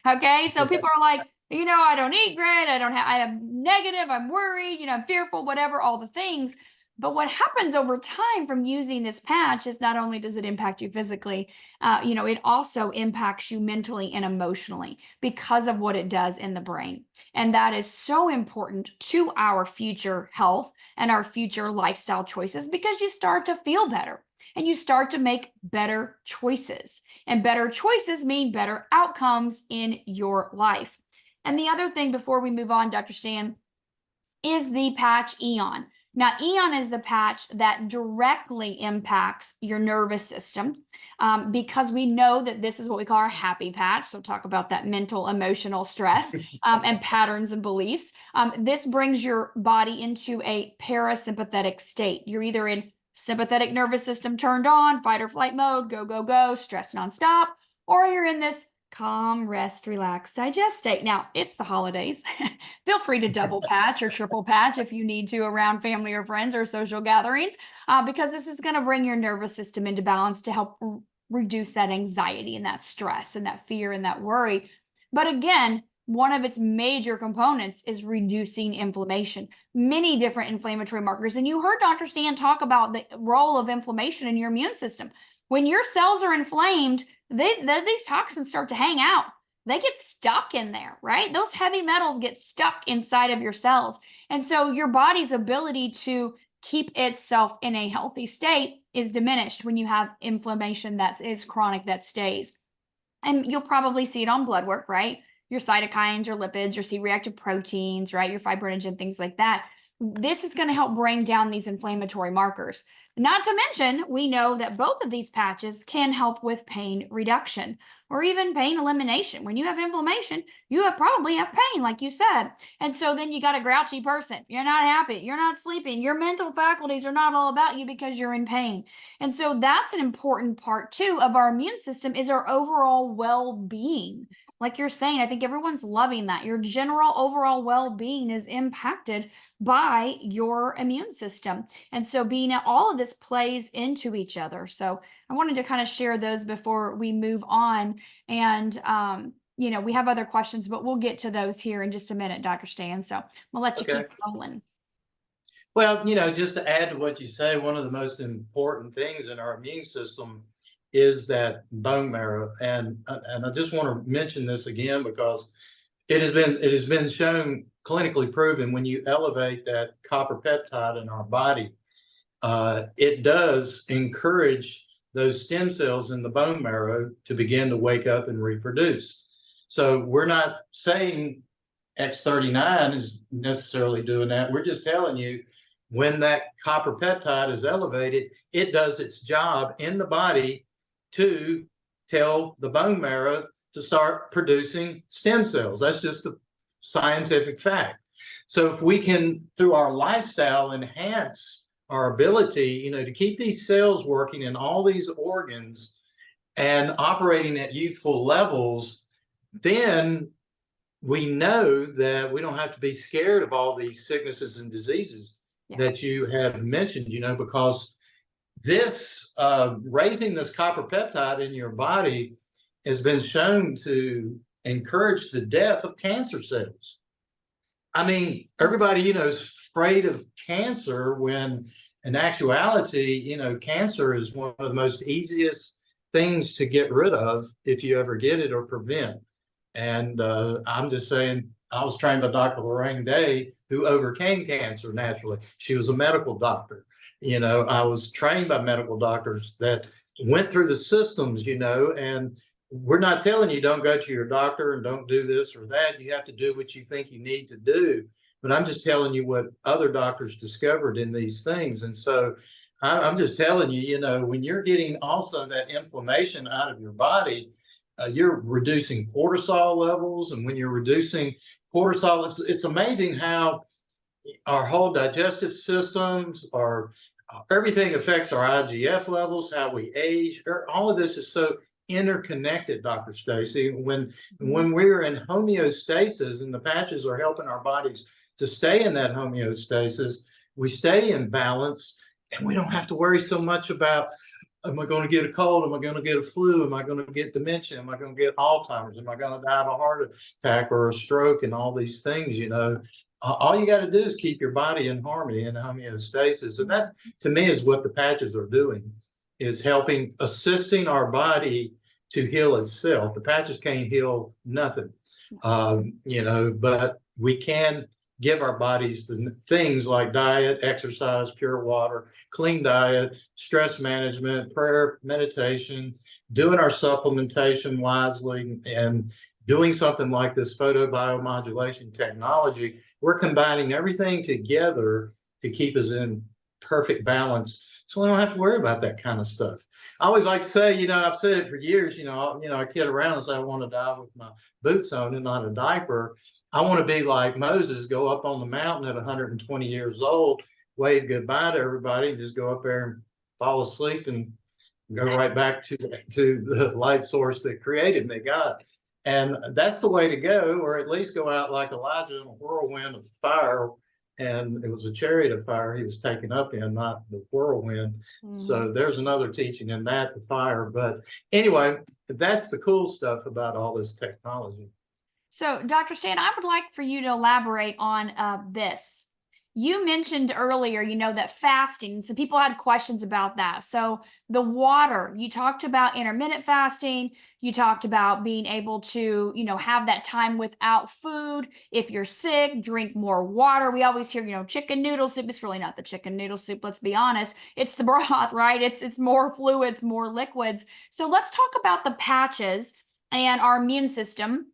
Okay, so people are like, I don't eat great, I am negative, I'm worried, I'm fearful, whatever, all the things. But what happens over time from using this patch is not only does it impact you physically, it also impacts you mentally and emotionally because of what it does in the brain. And that is so important to our future health and our future lifestyle choices because you start to feel better and you start to make better choices. And better choices mean better outcomes in your life. And the other thing before we move on, Dr. Stan, is the patch Eon. Now, Eon is the patch that directly impacts your nervous system because we know that this is what we call our happy patch. So talk about that mental, emotional stress and patterns and beliefs. This brings your body into a parasympathetic state. You're either in sympathetic nervous system turned on, fight or flight mode, go, go, go, stress nonstop, or you're in this calm, rest, relax, digest state. Now, it's the holidays. Feel free to double patch or triple patch if you need to around family or friends or social gatherings, because this is going to bring your nervous system into balance to help reduce that anxiety and that stress and that fear and that worry. But again, one of its major components is reducing inflammation, many different inflammatory markers. And you heard Dr. Stan talk about the role of inflammation in your immune system. When your cells are inflamed, these toxins start to hang out. They get stuck in there, right? Those heavy metals get stuck inside of your cells. And so your body's ability to keep itself in a healthy state is diminished when you have inflammation that is chronic, that stays. And you'll probably see it on blood work, right? Your cytokines, your lipids, your C-reactive proteins, right? Your fibrinogen, things like that. this is going to help bring down these inflammatory markers. Not to mention, we know that both of these patches can help with pain reduction or even pain elimination. When you have inflammation, you probably have pain, like you said. And so then you got a grouchy person. You're not happy. You're not sleeping. Your mental faculties are not all about you because you're in pain. And so that's an important part too of our immune system, is our overall well-being. Like you're saying, I think everyone's loving that. Your general overall well-being is impacted by your immune system. And so being all of this plays into each other. So I wanted to kind of share those before we move on. And, we have other questions, but we'll get to those here in just a minute, Dr. Stan. So we'll let you Okay. keep going. Well, just to add to what you say, one of the most important things in our immune system is that bone marrow. And I just want to mention this again because it has been shown, clinically proven, when you elevate that copper peptide in our body, it does encourage those stem cells in the bone marrow to begin to wake up and reproduce. So we're not saying X39 is necessarily doing that. We're just telling you, when that copper peptide is elevated, it does its job in the body to tell the bone marrow to start producing stem cells. That's just a scientific fact. So if we can, through our lifestyle, enhance our ability, to keep these cells working in all these organs and operating at youthful levels, then we know that we don't have to be scared of all these sicknesses and diseases that you have mentioned, because this raising this copper peptide in your body has been shown to encourage the death of cancer cells. I mean, everybody, is afraid of cancer, when in actuality, cancer is one of the most easiest things to get rid of if you ever get it or prevent. And I'm just saying, I was trained by Dr. Lorraine Day, who overcame cancer naturally. She was a medical doctor. I was trained by medical doctors that went through the systems, and we're not telling you don't go to your doctor and don't do this or that. You have to do what you think you need to do. But I'm just telling you what other doctors discovered in these things. And so I'm just telling you, when you're getting also that inflammation out of your body, you're reducing cortisol levels. And when you're reducing cortisol, it's amazing how our whole digestive systems, everything affects our IGF levels, how we age. All of this is so interconnected, Dr. Stacy. When we're in homeostasis and the patches are helping our bodies to stay in that homeostasis, we stay in balance, and we don't have to worry so much about, am I going to get a cold? Am I going to get a flu? Am I going to get dementia? Am I going to get Alzheimer's? Am I going to die of a heart attack or a stroke? And all these things, all you got to do is keep your body in harmony and homeostasis. And that's, to me, is what the patches are doing, is helping, assisting our body to heal itself. The patches can't heal nothing, but we can give our bodies the things like diet, exercise, pure water, clean diet, stress management, prayer, meditation, doing our supplementation wisely, and doing something like this photobiomodulation technology. We're combining everything together to keep us in perfect balance, so we don't have to worry about that kind of stuff. I always like to say, I've said it for years, I kid around and say I want to die with my boots on and not a diaper. I want to be like Moses, go up on the mountain at 120 years old, wave goodbye to everybody, and just go up there and fall asleep and go right back to the light source that created me, God. And that's the way to go, or at least go out like Elijah in a whirlwind of fire. And it was a chariot of fire he was taken up in, not the whirlwind. So there's another teaching in that, the fire. But anyway, that's the cool stuff about all this technology. So, Dr. Stan, I would like for you to elaborate on this. You mentioned earlier, that fasting, so people had questions about that. So the water, you talked about intermittent fasting, you talked about being able to, have that time without food. If you're sick, drink more water. We always hear, chicken noodle soup. It's really not the chicken noodle soup, let's be honest. It's the broth, right? It's more fluids, more liquids. So let's talk about the patches and our immune system.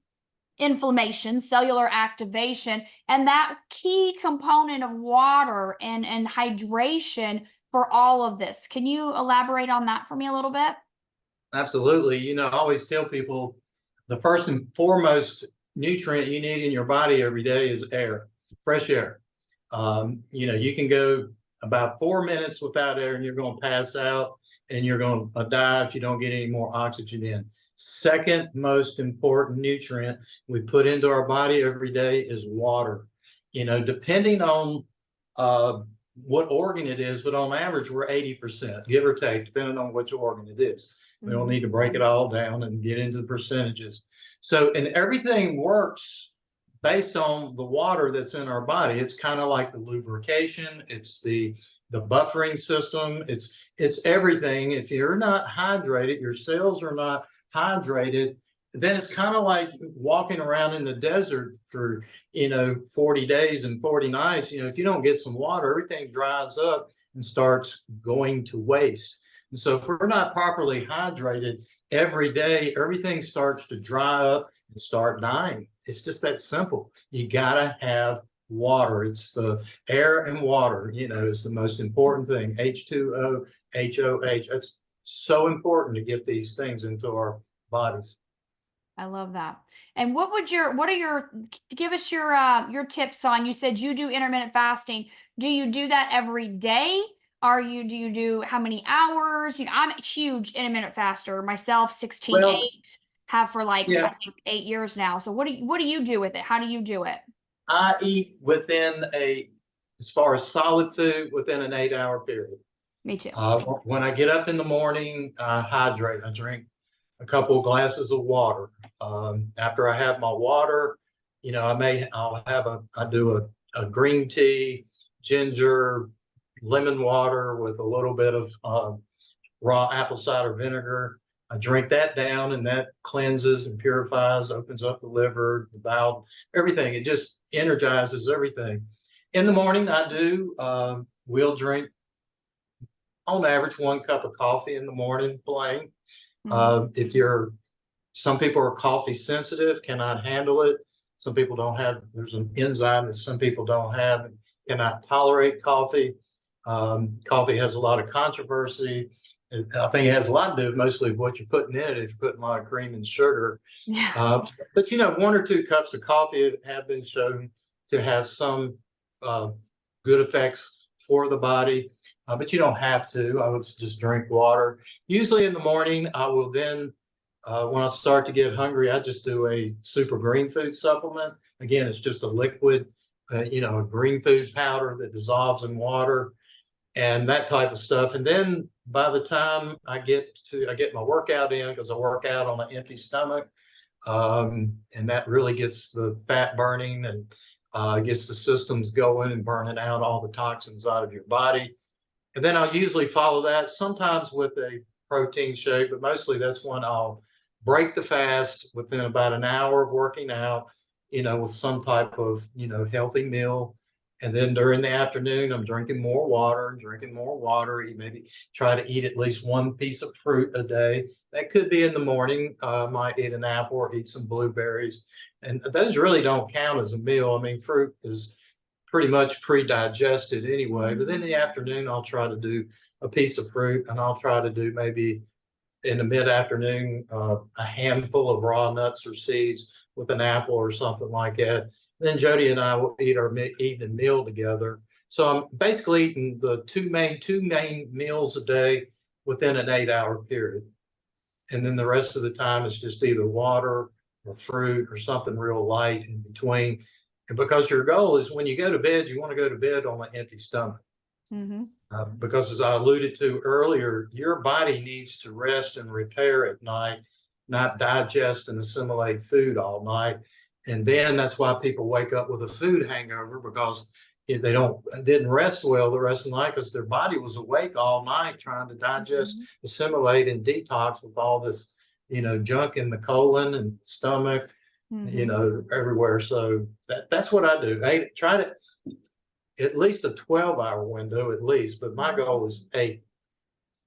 inflammation, cellular activation, and that key component of water and hydration for all of this. Can you elaborate on that for me a little bit? Absolutely. I always tell people the first and foremost nutrient you need in your body every day is air, fresh air. You can go about 4 minutes without air and you're going to pass out and you're going to die if you don't get any more oxygen in. Second most important nutrient we put into our body every day is water. Depending on what organ it is, but on average, we're 80%, give or take, depending on which organ it is. We don't need to break it all down and get into the percentages. So, and everything works based on the water that's in our body. It's kind of like the lubrication, it's the buffering system, it's everything. If you're not hydrated, your cells are not hydrated, then it's kind of like walking around in the desert for 40 days and 40 nights. If you don't get some water, everything dries up and starts going to waste. And so if we're not properly hydrated every day, everything starts to dry up and start dying. It's just that simple. You gotta have water. It's the air and water, is the most important thing. H2O, HOH. It's so important to get these things into our bodies. I love that. And give us your tips on, you said you do intermittent fasting. Do you do that every day? Do you do how many hours? I'm a huge intermittent faster myself, 16, Well, 8, have for like I yeah, think 8 years now. So what do you do with it? How do you do it? I eat as far as solid food, within an 8-hour period. Me too. When I get up in the morning, I hydrate. I drink a couple of glasses of water. After I have my water, I do a green tea, ginger, lemon water with a little bit of raw apple cider vinegar. I drink that down and that cleanses and purifies, opens up the liver, the bowel, everything. It just energizes everything. In the morning, we'll drink on average 1 cup of coffee in the morning, plain. Some people are coffee sensitive, cannot handle it. Some people don't have, there's an enzyme that some people don't have and cannot tolerate coffee. Coffee has a lot of controversy. I think it has a lot to do with mostly what you're putting in it. If you're putting a lot of cream and sugar, Yeah. but 1 or 2 cups of coffee have been shown to have some good effects for the body, but you don't have to. I would just drink water. Usually in the morning, I will then, when I start to get hungry, I just do a super green food supplement. Again, it's just a liquid, a green food powder that dissolves in water and that type of stuff. And then by the time I get my workout in, because I work out on an empty stomach, and that really gets the fat burning and gets the systems going and burning out all the toxins out of your body. And then I'll usually follow that sometimes with a protein shake, but mostly that's when I'll break the fast within about an hour of working out, with some type of, healthy meal. And then during the afternoon, I'm drinking more water, maybe try to eat at least 1 piece of fruit a day. That could be in the morning. Might eat an apple or eat some blueberries. And those really don't count as a meal. I mean, fruit is pretty much pre-digested anyway. But then in the afternoon, I'll try to do a piece of fruit, and I'll try to do maybe in the mid-afternoon a handful of raw nuts or seeds with an apple or something like that. Then Jody and I will eat our evening meal together. So I'm basically eating the two main meals a day within an 8-hour period. And then the rest of the time it's just either water or fruit or something real light in between. And because your goal is when you go to bed, you want to go to bed on an empty stomach. Because as I alluded to earlier, your body needs to rest and repair at night, not digest and assimilate food all night. And then that's why people wake up with a food hangover, because if they didn't rest well the rest of the night, because their body was awake all night trying to digest, assimilate, and detox with all this, junk in the colon and stomach, everywhere. So that's what I do. Try to at least a 12-hour window at least, but my goal is 8.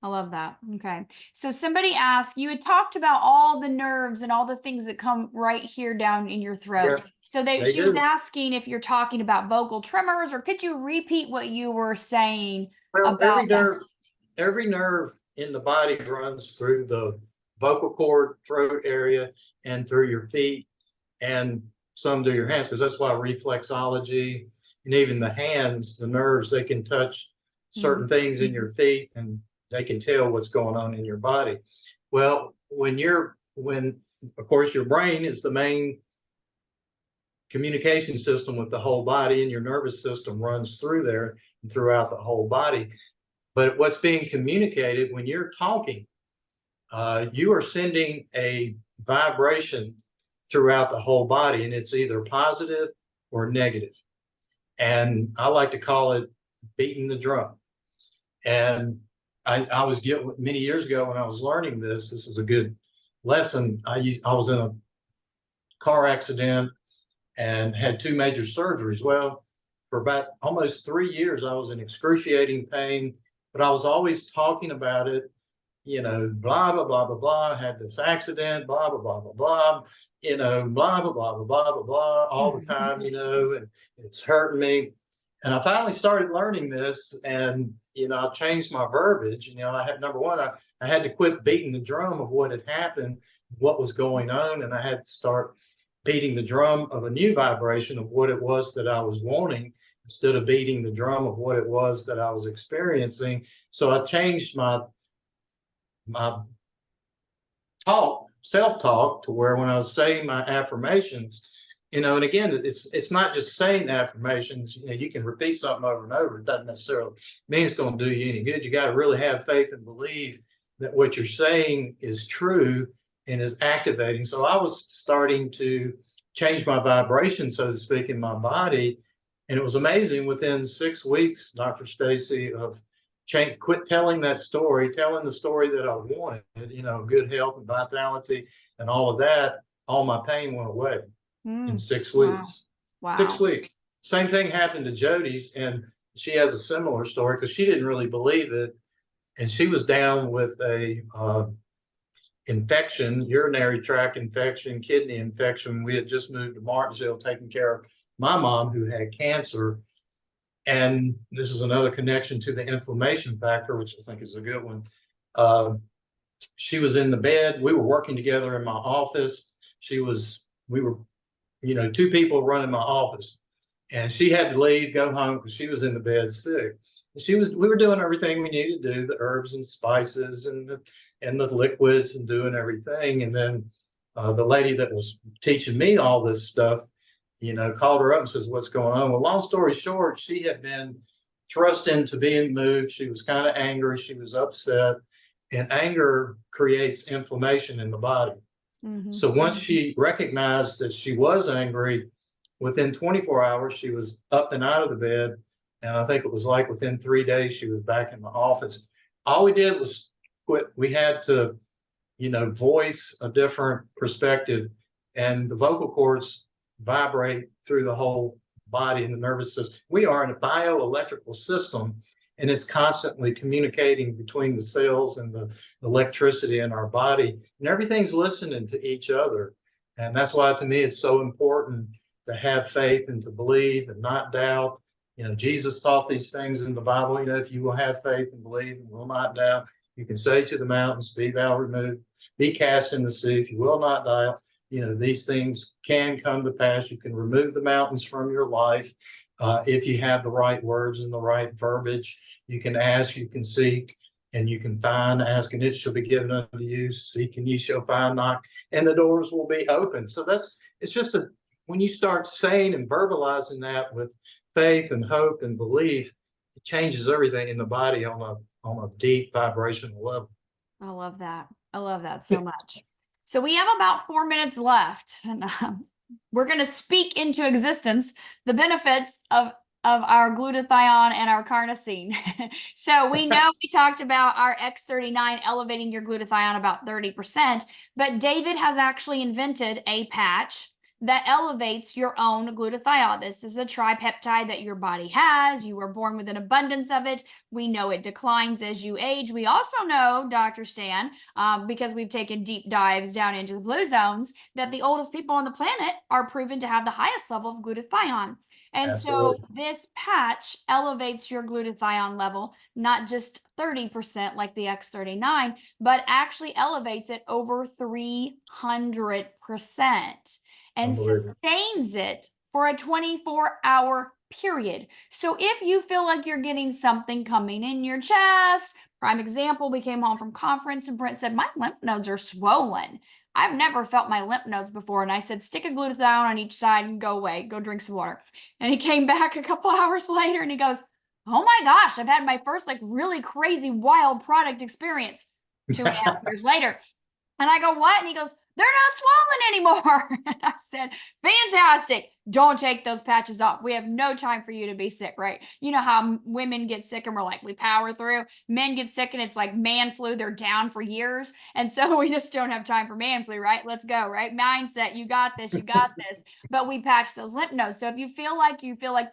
I love that. Okay. So somebody asked, you had talked about all the nerves and all the things that come right here down in your throat. Yeah, So they she was do. asking if you're talking about vocal tremors, or could you repeat what you were saying Well, about that? every nerve in the body runs through the vocal cord, throat area, and through your feet, and some to your hands, because that's why reflexology and even the hands, the nerves, they can touch certain Mhm. things in your feet and they can tell what's going on in your body. Well, when of course your brain is the main communication system with the whole body, and your nervous system runs through there and throughout the whole body. But what's being communicated when you're talking, you are sending a vibration throughout the whole body, and it's either positive or negative. And I like to call it beating the drum. And I was getting many years ago when I was learning this. This is a good lesson. I was in a car accident and had two major surgeries. Well, for about almost 3 years, I was in excruciating pain, but I was always talking about it, blah, blah, blah, blah, blah, had this accident, blah, blah, blah, blah, blah, blah, blah, blah, blah, blah, blah, blah, all the time, and it's hurting me. And I finally started learning this, and, I changed my verbiage. I had, number one, I had to quit beating the drum of what had happened, what was going on, and I had to start beating the drum of a new vibration of what it was that I was wanting, instead of beating the drum of what it was that I was experiencing. So I changed my self-talk, to where when I was saying my affirmations, and again, it's not just saying affirmations. You can repeat something over and over. It doesn't necessarily mean it's going to do you any good. You got to really have faith and believe that what you're saying is true and is activating. So I was starting to change my vibration, so to speak, in my body. And it was amazing. Within 6 weeks, Dr. Stacy, of quit telling that story, telling the story that I wanted, good health and vitality and all of that, all my pain went away in Mm, six wow. weeks. Six Wow. weeks. Same thing happened to Jody, and she has a similar story because she didn't really believe it. And she was down with a infection, urinary tract infection, kidney infection. We had just moved to Martinsville, taking care of my mom who had cancer. And this is another connection to the inflammation factor, which I think is a good one. Uh, she was in the bed. We were working together in my office. We were, two people running my office, and she had to leave, go home, because she was in the bed sick. We were doing everything we needed to do, the herbs and spices and the liquids, and doing everything. And then the lady that was teaching me all this stuff, called her up and says, "What's going on?" Well, long story short, she had been thrust into being moved. She was kind of angry. She was upset, and anger creates inflammation in the body. Mhm. So once she recognized that she was angry, within 24 hours, she was up and out of the bed. And I think it was like within 3 days, she was back in the office. All we did was quit. We had to, voice a different perspective, and the vocal cords vibrate through the whole body and the nervous system. We are in a bioelectrical system, and it's constantly communicating between the cells and the electricity in our body, and everything's listening to each other. And that's why, to me, it's so important to have faith and to believe and not doubt. Jesus taught these things in the Bible. If you will have faith and believe and will not doubt, you can say to the mountains, "Be thou removed, be cast in the sea." If you will not doubt, these things can come to pass. You can remove the mountains from your life if you have the right words and the right verbiage. You can ask, you can seek, and you can find. Ask, and it shall be given unto you. Seek, and you shall find. Knock, and the doors will be open. So it's just when you start saying and verbalizing that with faith and hope and belief, it changes everything in the body on a deep vibrational level. I love that. I love that so much. So we have about 4 minutes left, and we're going to speak into existence the benefits of our glutathione and our carnosine. So we know we talked about our X39 elevating your glutathione about 30%, but David has actually invented a patch that elevates your own glutathione. This is a tripeptide that your body has. You were born with an abundance of it. We know it declines as you age. We also know, Dr. Stan, because we've taken deep dives down into the blue zones, that the oldest people on the planet are proven to have the highest level of glutathione. And so Absolutely. this patch elevates your glutathione level, not just 30% like the X39, but actually elevates it over 300% and Unbelievable. sustains it for a 24-hour period. So if you feel like you're getting something coming in your chest, prime example, we came home from conference and Brent said, my lymph nodes are swollen. I've never felt my lymph nodes before. And I said, stick a glutathione on each side and go away, go drink some water. And he came back a couple hours later and he goes, oh my gosh, I've had my first like really crazy wild product experience 2.5 years later. And I go, what? And he goes, they're not swollen anymore. And I said, fantastic. Don't take those patches off. We have no time for you to be sick, right? You know how women get sick and we're like, we power through. Men get sick and it's like man flu. They're down for years. And so we just don't have time for man flu, right? Let's go, right? Mindset. You got this. You got this. But we patch those lymph nodes. So if you feel like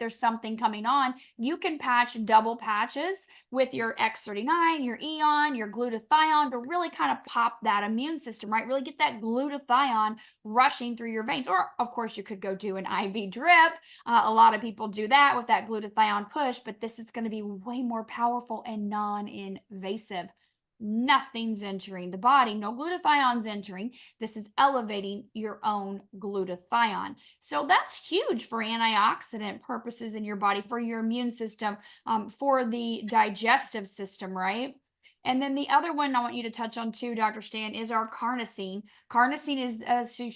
there's something coming on, you can patch double patches with your X39, your Eon, your glutathione to really kind of pop that immune system, right? Really get that glutathione rushing through your veins. Or, of course, you could go do an IV drip. A lot of people do that with that glutathione push, but this is going to be way more powerful and non-invasive. Nothing's entering the body. No glutathione's entering. This is elevating your own glutathione. So that's huge for antioxidant purposes in your body, for your immune system, for the digestive system, right? And then the other one I want you to touch on too, Dr. Stan, is our carnosine. Carnosine is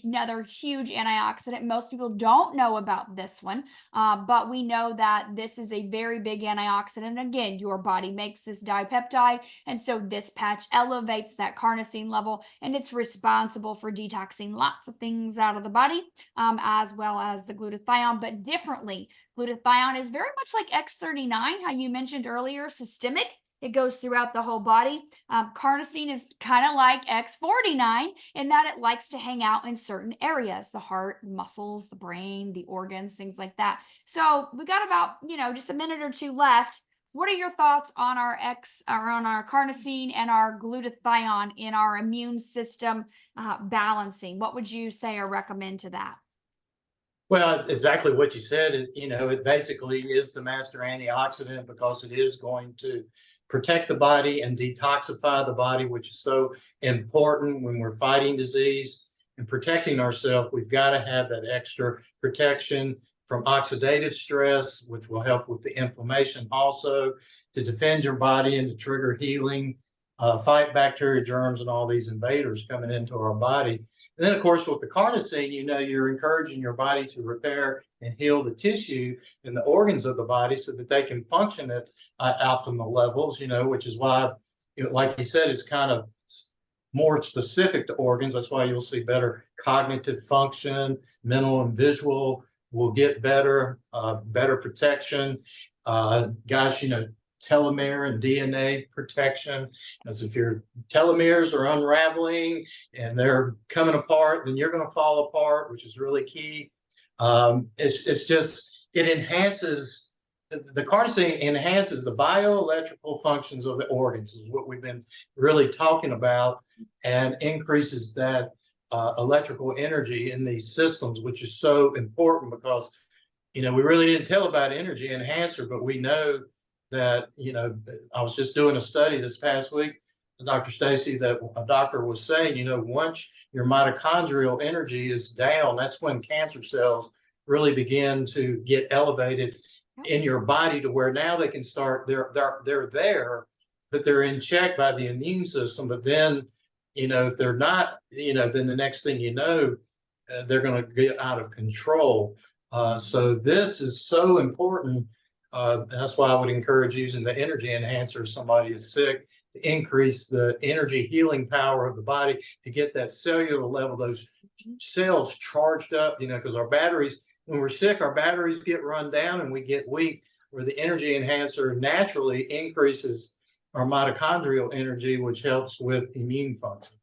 another huge antioxidant. Most people don't know about this one, but we know that this is a very big antioxidant. Again, your body makes this dipeptide, and so this patch elevates that carnosine level, and it's responsible for detoxing lots of things out of the body, as well as the glutathione, but differently. Glutathione is very much like X39, how you mentioned earlier, systemic. It goes throughout the whole body. Carnosine is kind of like X49 in that it likes to hang out in certain areas, the heart, muscles, the brain, the organs, things like that. So we got about, just a minute or two left. What are your thoughts on our carnosine and our glutathione in our immune system balancing? What would you say or recommend to that? Well, exactly what you said. It basically is the master antioxidant because it is going to protect the body and detoxify the body, which is so important when we're fighting disease and protecting ourselves. We've got to have that extra protection from oxidative stress, which will help with the inflammation also, to defend your body and to trigger healing, fight bacteria, germs, and all these invaders coming into our body. And then, of course, with the carnosine, you're encouraging your body to repair and heal the tissue and the organs of the body so that they can function at optimal levels, which is why, like you said, it's kind of more specific to organs. That's why you'll see better cognitive function, mental and visual will get better, better protection. Gosh, telomere and DNA protection, as if your telomeres are unraveling and they're coming apart, then you're going to fall apart, which is really key. It enhances, the carnosine enhances the bioelectrical functions of the organs, is what we've been really talking about, and increases that electrical energy in these systems, which is so important because, we really didn't tell about energy enhancer, but we know that, I was just doing a study this past week, Dr. Stacy, that a doctor was saying, once your mitochondrial energy is down, that's when cancer cells really begin to get elevated in your body to where now they can start, they're there, but they're in check by the immune system. But then, if they're not, then the next thing they're going to get out of control. So this is so important. That's why I would encourage using the energy enhancer if somebody is sick, to increase the energy healing power of the body, to get that cellular level, those cells charged up, because our batteries, when we're sick, our batteries get run down and we get weak, where the energy enhancer naturally increases our mitochondrial energy, which helps with immune function.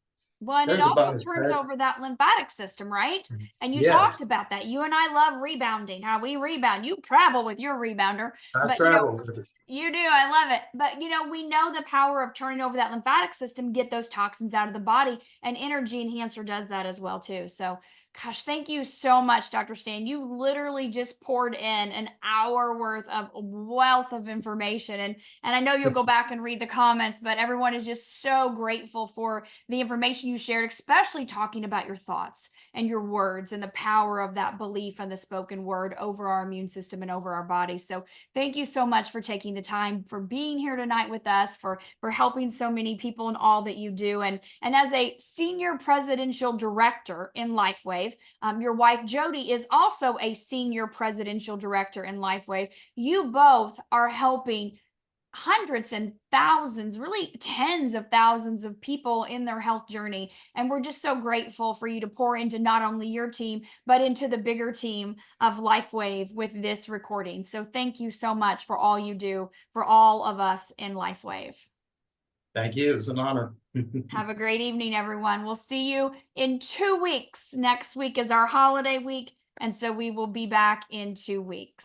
Well, and it There's a also bonus. turns over that lymphatic system, right? And you Yes, talked about that. You and I love rebounding, how we rebound. You travel with your rebounder, I but travel with it. you do. I love it. But we know the power of turning over that lymphatic system, get those toxins out of the body, and Energy Enhancer does that as well too. So, gosh, thank you so much, Dr. Stan. You literally just poured in an hour worth of wealth of information, and I know you'll go back and read the comments, but everyone is just so grateful for the information you shared, especially talking about your thoughts and your words and the power of that belief and the spoken word over our immune system and over our body. So thank you so much for taking the time, for being here tonight with us, for helping so many people in all that you do. And as a senior presidential director in LifeWave, your wife Jody is also a senior presidential director in LifeWave. You both are helping hundreds and thousands, really tens of thousands of people in their health journey. And we're just so grateful for you to pour into not only your team, but into the bigger team of LifeWave with this recording. So thank you so much for all you do for all of us in LifeWave. Thank you. It's an honor. Have a great evening, everyone. We'll see you in 2 weeks. Next week is our holiday week. And so we will be back in 2 weeks.